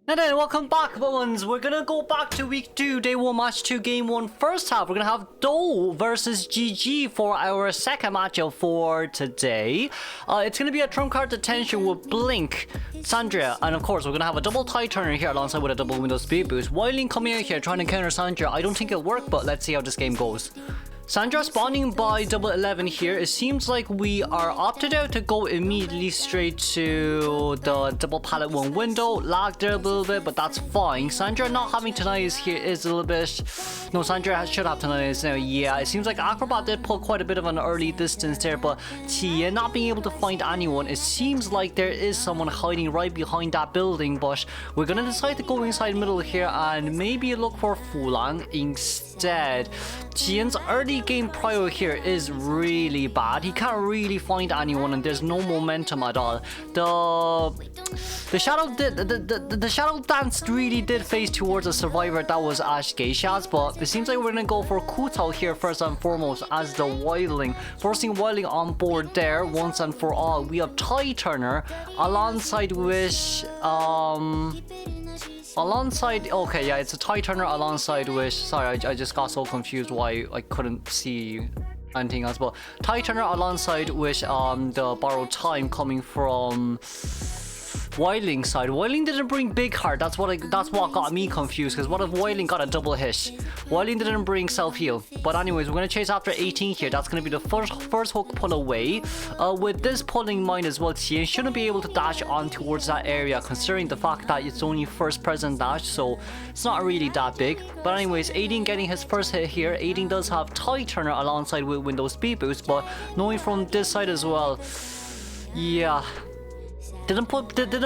And then welcome back, ones. We're gonna go back to week 2, day 1, match 2, game 1, first half. We're gonna have Dou versus GG for our second matchup for today. It's gonna be a trump card detention with Blink, Sandra, and of course we're gonna have a double tie turner here alongside with a double window speed boost. Wildling coming in here trying to counter Sandra. I don't think it'll work, but let's see how this game goes. Sandra spawning by double 11 here. It seems like we are opted out to go immediately straight to the double pallet 1 window. Lagged there a little bit, but that's fine. Sandra not having tinnitus here is a little bit... No, Sandra should have tinnitus now. Yeah, it seems like Acrobat did pull quite a bit of an early distance there, but Tia not being able to find anyone. It seems like there is someone hiding right behind that building, but we're going to decide to go inside middle here and maybe look for Fulang instead. Tian's early game prio here is really bad. He can't really find anyone and there's no momentum at all. The shadow dance really did face towards a survivor that was Ash Geishas, but it seems like we're gonna go for Kutao here first and foremost as the Wildling, forcing Wildling on board there once and for all. We have Tie Turner alongside with okay, yeah, it's a tie turner alongside with, sorry, I just got so confused why I couldn't see anything else, but tie turner alongside with the borrowed time coming from Wildling side. Wildling didn't bring big heart. That's what got me confused, because what if Wildling got a double hit? Wildling didn't bring self-heal. But anyways, we're going to chase after 18 here. That's going to be the first hook pull away. With this pulling mine as well, Tian shouldn't be able to dash on towards that area, considering the fact that it's only first present dash, so it's not really that big. But anyways, Aiding getting his first hit here. Aiding does have tie turner alongside with window speed boost, but knowing from this side as well, yeah, didn't put in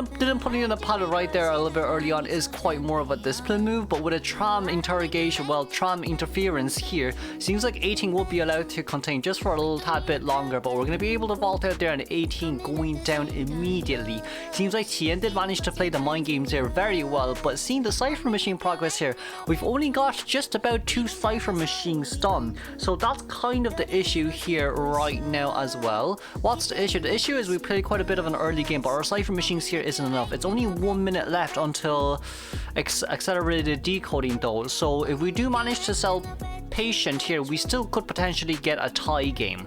the pallet right there a little bit early on is quite more of a discipline move, but with a tram interrogation, well, tram interference here, seems like 18 will be allowed to contain just for a little tad bit longer, but we're going to be able to vault out there and 18 going down immediately. Seems like Tian did manage to play the mind games there very well, but seeing the Cypher Machine progress here, we've only got just about 2 Cypher Machines done, so that's kind of the issue here right now as well. What's the issue? The issue is we played quite a bit of an early game, but our Cypher Machines here isn't enough. It's only 1 minute left until accelerated decoding though, so if we do manage to sell patient here, we still could potentially get a tie game.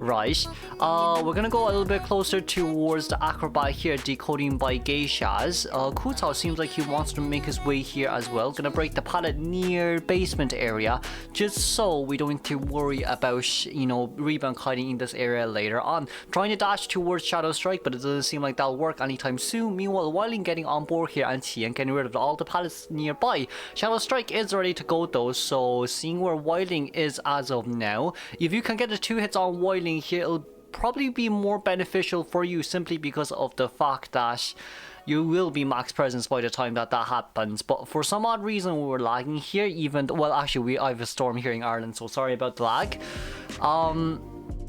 Right, we're gonna go a little bit closer towards the Acrobat here, decoding by Geishas. Kutao seems like he wants to make his way here as well. Gonna break the pallet near basement area, just so we don't need to worry about, you know, rebound hiding in this area later on. Trying to dash towards Shadow Strike, but it doesn't seem like that'll work anytime soon. Meanwhile, Wildling getting on board here and Tian getting rid of all the pallets nearby. Shadow Strike is ready to go though, so seeing where Wildling is as of now, if you can get the 2 hits on Wildling here, it'll probably be more beneficial for you simply because of the fact that you will be max presence by the time that happens. But for some odd reason we were lagging here, even well, actually I have a storm here in Ireland, so sorry about the lag.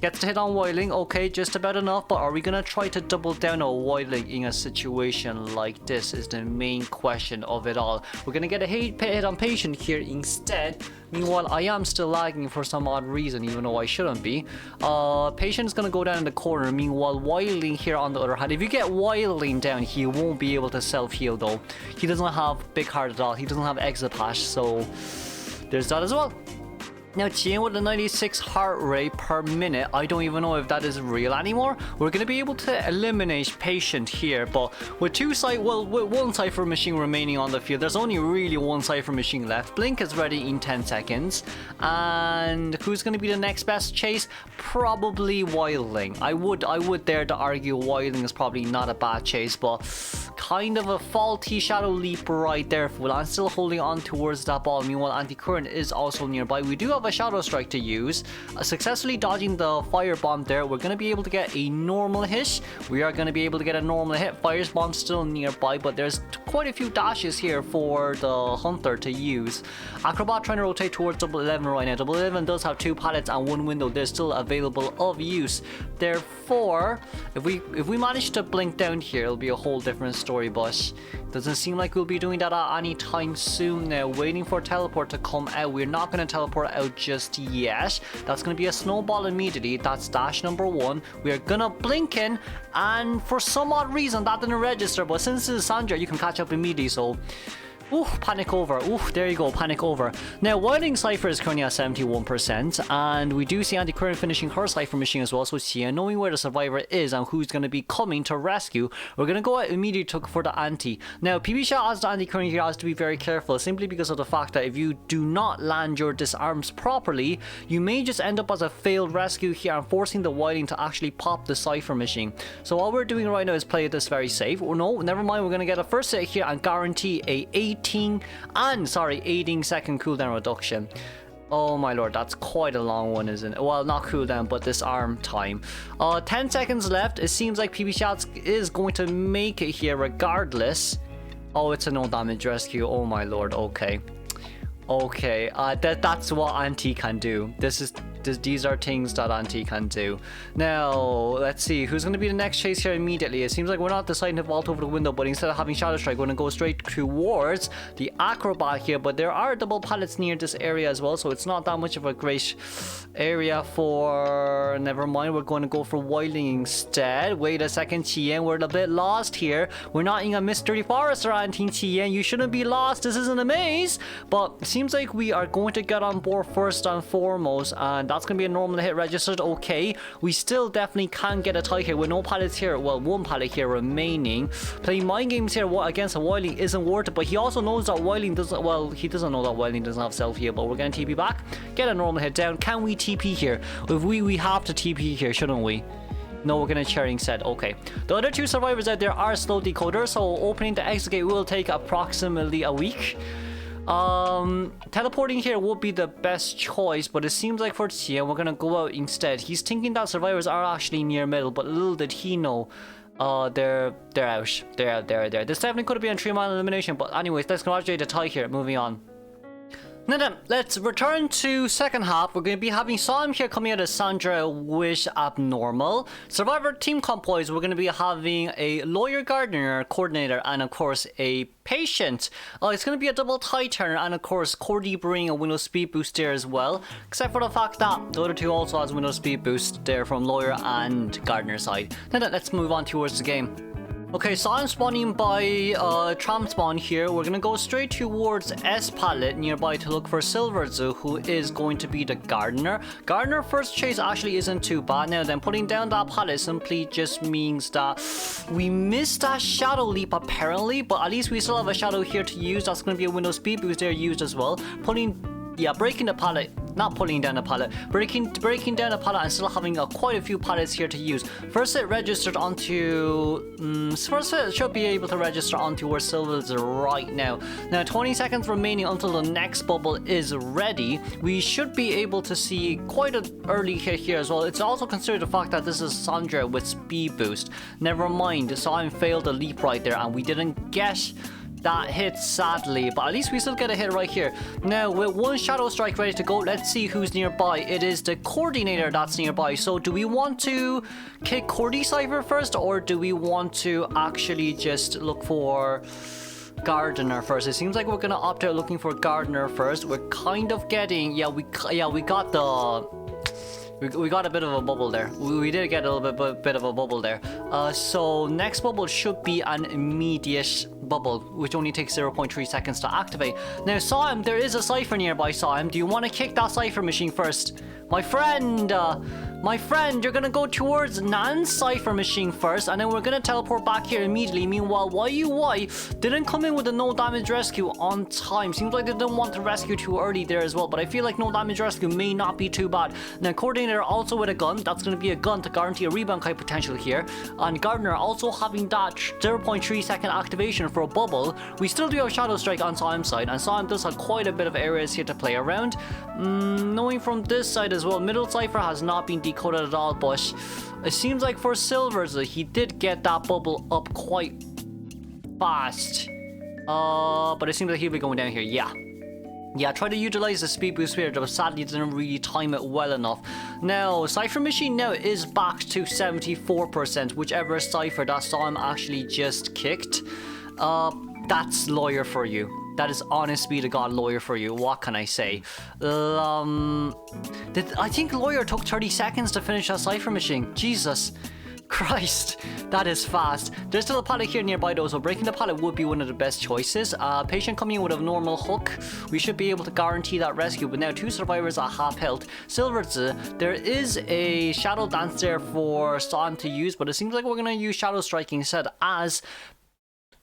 Gets the hit on Wildling, okay, just about enough, but are we gonna try to double down on Wildling in a situation like this is the main question of it all. We're gonna get a hit on patient here instead. Meanwhile, I am still lagging for some odd reason, even though I shouldn't be. Patient's gonna go down in the corner. Meanwhile, Wildling here on the other hand, if you get Wildling down, he won't be able to self-heal though. He doesn't have big heart at all. He doesn't have exit pass, so there's that as well. Now Tian with a 96 heart rate per minute, I don't even know if that is real anymore. We're going to be able to eliminate patient here, but with with 1 Cypher Machine remaining on the field, there's only really 1 Cypher Machine left. Blink is ready in 10 seconds, and who's going to be the next best chase? Probably Wildling. I would dare to argue Wildling is probably not a bad chase, but kind of a faulty shadow leap right there. I'm still holding on towards that ball. Meanwhile, anti-current is also nearby. We do have a shadow strike to use, successfully dodging the fire bomb there. We're going to be able to get a normal hit. We are going to be able to get a normal hit. Fire bomb still nearby, but there's quite a few dashes here for the hunter to use. Acrobat trying to rotate towards double 11 right now. Double 11 does have 2 pallets and 1 window. They're still available of use. Therefore, if we manage to blink down here, it'll be a whole different story, but doesn't seem like we'll be doing that at any time soon now. Waiting for teleport to come out. We're not going to teleport out out just yet. That's going to be a snowball immediately. That's dash number 1. We are going to blink in, and for some odd reason that didn't register, but since it's Sandra, you can catch up immediately, so... Ooh, panic over. Ooh, there you go, panic over. Now, Wildling Cypher is currently at 71%, and we do see Anti-Current finishing her Cypher machine as well, so Tia, knowing where the survivor is and who's going to be coming to rescue, we're going to go out immediately for the Anti. Now, PB Shot as the Anti-Current here has to be very careful, simply because of the fact that if you do not land your disarms properly, you may just end up as a failed rescue here and forcing the Wildling to actually pop the Cypher machine. So all we're doing right now is play this very safe. Oh no, never mind, we're going to get a first hit here and guarantee a 18 second cooldown reduction. Oh my lord, that's quite a long one, isn't it? Well, not cooldown, but disarm time. 10 seconds left. It seems like PB Shots is going to make it here regardless. Oh, it's a no damage rescue. Oh my lord, okay. Okay, that's what Anti can do. These are things that Anti can do. Now, let's see. Who's going to be the next chase here immediately? It seems like we're not deciding to vault over the window, but instead of having Shadow Strike, we're going to go straight towards the Acrobat here. But there are double pallets near this area as well, so it's not that much of a great area for... Never mind, we're going to go for Wildling instead. Wait a second, Chien. We're a bit lost here. We're not in a mystery forest or anything, Chien. You shouldn't be lost. This isn't a maze. But it seems like we are going to get on board first and foremost, and that's going to be a normal hit registered. Okay, we still definitely can get a tie here with no pallets here. Well, one pallet here remaining. Playing mind games here against a Wildling isn't worth it, but he also knows that Wildling doesn't... Well, he doesn't know that Wildling doesn't have self heal, but we're going to TP back. Get a normal hit down. Can we TP here? If we have to TP here, shouldn't we? No, we're gonna chair instead. Okay. The other two survivors out there are slow decoders, so opening the exit gate will take approximately a week. Teleporting here would be the best choice, but it seems like for Tia, we're gonna go out instead. He's thinking that survivors are actually near middle, but little did he know, they're out. They're out there. This definitely could have been a 3-man elimination, but anyways, let's congratulate the tie here. Moving on. Now then, let's return to second half. We're going to be having Sam here coming out as Sandra Wish Abnormal. Survivor team comp wise, we're going to be having a lawyer, gardener, coordinator, and of course a patient. It's going to be a double tie turner, and of course Cordy bringing a Windows speed boost there as well. Except for the fact that the other two also has Windows speed boost there from lawyer and gardener side. Now then, let's move on towards the game. Okay, so I'm spawning by tram spawn here. We're gonna go straight towards S pallet nearby to look for Silver Zoo, who is going to be the gardener. Gardener first chase actually isn't too bad. Now then, putting down that pallet simply just means that we missed that shadow leap apparently, but at least we still have a shadow here to use. That's gonna be a Windows speed boost there used as well. Breaking the pallet, not pulling down the pallet, breaking down the pallet and still having quite a few pallets here to use. First hit registered onto, first hit should be able to register onto where Silver's right now. Now 20 seconds remaining until the next bubble is ready. We should be able to see quite an early hit here as well. It's also considered the fact that this is Sandra with speed boost. Never mind, Simon failed a leap right there and we didn't get that hit sadly, but at least we still get a hit right here. Now with one shadow strike ready to go, let's see who's nearby. It is the coordinator that's nearby. So do we want to kick Cordy Cypher first, or do we want to actually just look for gardener first? It seems like we're gonna opt out looking for gardener first. We're kind of getting we got a bit of a bubble there. We did get a little bit of a bubble there. So next bubble should be an immediate bubble, which only takes 0.3 seconds to activate. Now, Sam, there is a Cypher nearby, Sam. Do you want to kick that Cypher machine first? My friend, you're gonna go towards Nan's Cypher machine first, and then we're gonna teleport back here immediately. Meanwhile, YUY didn't come in with a no damage rescue on time. Seems like they didn't want to rescue too early there as well, but I feel like no damage rescue may not be too bad. Now, coordinator also with a gun. That's gonna be a gun to guarantee a rebound kite potential here. And gardener also having that 0.3 second activation for a bubble. We still do have shadow strike on Sam's side, and Sam does have quite a bit of areas here to play around. Knowing from this side as well, middle Cypher has not been decoded at all, but it seems like for Silver's he did get that bubble up quite fast. But it seems like he'll be going down here. Yeah, try to utilize the speed boost here, but sadly didn't really time it well enough. Now, Cypher machine now is back to 74%, whichever Cypher that Sam actually just kicked. That's lawyer for you. That is honest be to God lawyer for you. What can I say? I think lawyer took 30 seconds to finish that cipher machine. Jesus Christ, that is fast. There's still a pallet here nearby though, so breaking the pallet would be one of the best choices. Patient coming in with a normal hook. We should be able to guarantee that rescue, but now 2 survivors at half health. Silverzi, there is a shadow dance there for Sam to use, but it seems like we're gonna use shadow striking instead, as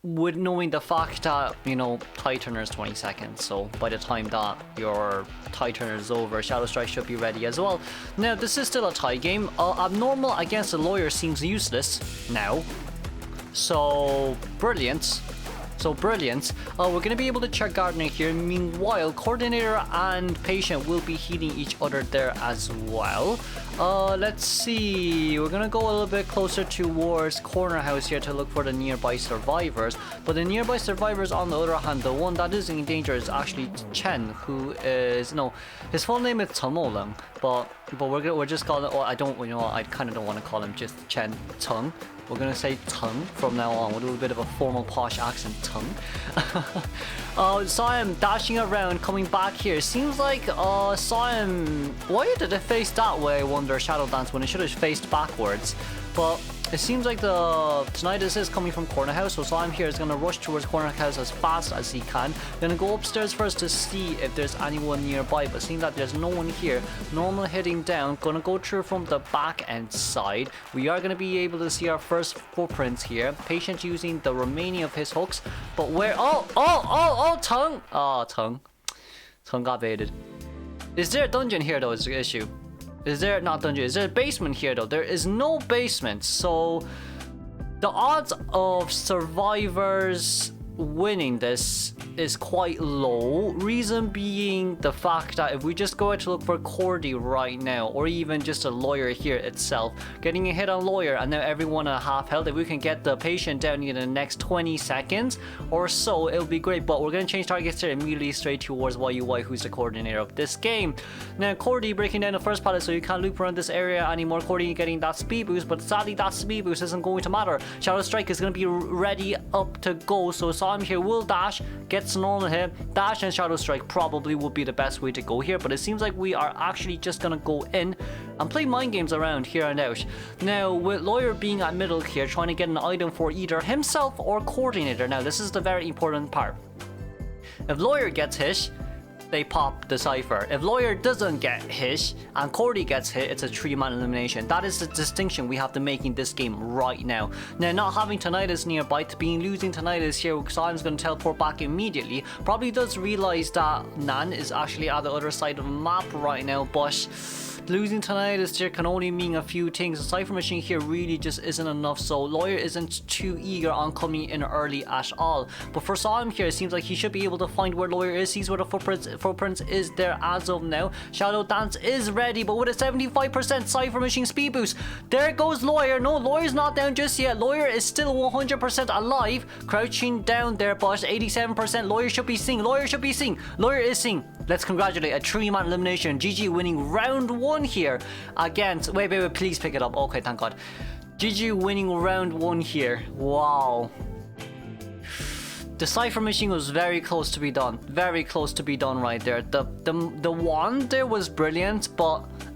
with knowing the fact that, you know, tie turner is 20 seconds, so by the time that your tie turner is over, shadow strike should be ready as well. Now this is still a tie game. Abnormal against the lawyer seems useless now, so brilliant. We're gonna be able to check Gardner here. Meanwhile, coordinator and patient will be healing each other there as well. Let's see, we're gonna go a little bit closer towards corner house here to look for the nearby survivors, but the nearby survivors on the other hand, the one that is in danger is actually Chen, who is, no, his full name is Tung, but we're just calling, I kind of don't want to call him just Chen Tung. We're gonna say Tung from now on with a little bit of a formal posh accent, Tung. Saw him dashing around, coming back here. Seems like saw him. Why did it face that way? I wonder. Shadow dance when it should have faced backwards. But it seems like the Tinnitus is coming from corner house, so Sam here is gonna rush towards corner house as fast as he can. Gonna go upstairs first to see if there's anyone nearby, but seeing that there's no one here, normal heading down, gonna go through from the back end side. We are gonna be able to see our first footprints here. Patient using the remaining of his hooks, but where? Tongue! Tongue got baited. Is there a dungeon here though? Is the issue? Is there not dungeon? Is there a basement here though? There is no basement, so the odds of survivors winning this is quite low. Reason being the fact that if we just go out to look for Cordy right now, or even just a lawyer here itself, getting a hit on lawyer and now everyone at half health, if we can get the patient down in the next 20 seconds or so, it'll be great. But we're going to change targets here immediately straight towards YUY, who's the coordinator of this game. Now Cordy breaking down the first pallet, so you can't loop around this area anymore. Cordy getting that speed boost, but sadly that speed boost isn't going to matter. Shadow Strike is going to be ready up to go, so Sam here will dash, gets normal hit, dash and Shadow Strike probably would be the best way to go here, but it seems like we are actually just gonna go in and play mind games around here and out. Now with lawyer being at middle here, trying to get an item for either himself or coordinator. Now this is the very important part. If lawyer gets hit, they pop the cipher. If lawyer doesn't get hit and Cordy gets hit, it's a 3-man elimination. That is the distinction we have to make in this game right now. Now not having Tinnitus nearby, to being losing Tinnitus here, Simon's going to teleport back immediately. Probably does realize that Nan is actually at the other side of the map right now, but losing Tinnitus here can only mean a few things. The cipher machine here really just isn't enough, so lawyer isn't too eager on coming in early at all. But for Sam here, it seems like he should be able to find where lawyer is. Sees where the footprints is there as of now. Shadow dance is ready, but with a 75% cipher machine speed boost, there goes lawyer. No, lawyer's not down just yet. Lawyer is still 100% alive, crouching down there, but 87%. Lawyer should be seeing. Lawyer should be seeing. Lawyer is seeing. Let's congratulate a 3-man elimination. GG winning round 1 here against, wait, please pick it up. Okay, thank God. GG winning round 1 here. Wow. The cipher machine was very close to be done. Very close to be done right there. The wand there was brilliant,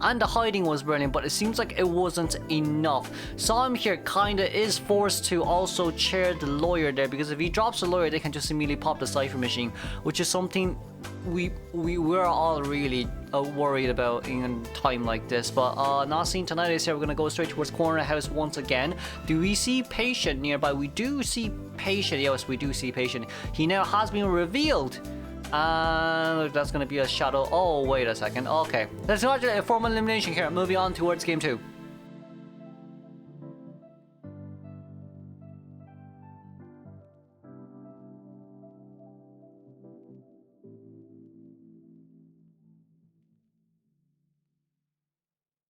and the hiding was brilliant, but it seems like it wasn't enough. Sam here kinda is forced to also chair the lawyer there, because if he drops the lawyer, they can just immediately pop the cipher machine, which is something we're all really worried about in a time like this. But not seeing Tinnitus here, we're gonna go straight towards corner house once again. Do we see patient nearby? We do see patient. Yes, we do see patient. He now has been revealed. And that's gonna be a shadow. Oh, wait a second. Okay, let's watch a formal elimination here. Moving on towards game 2.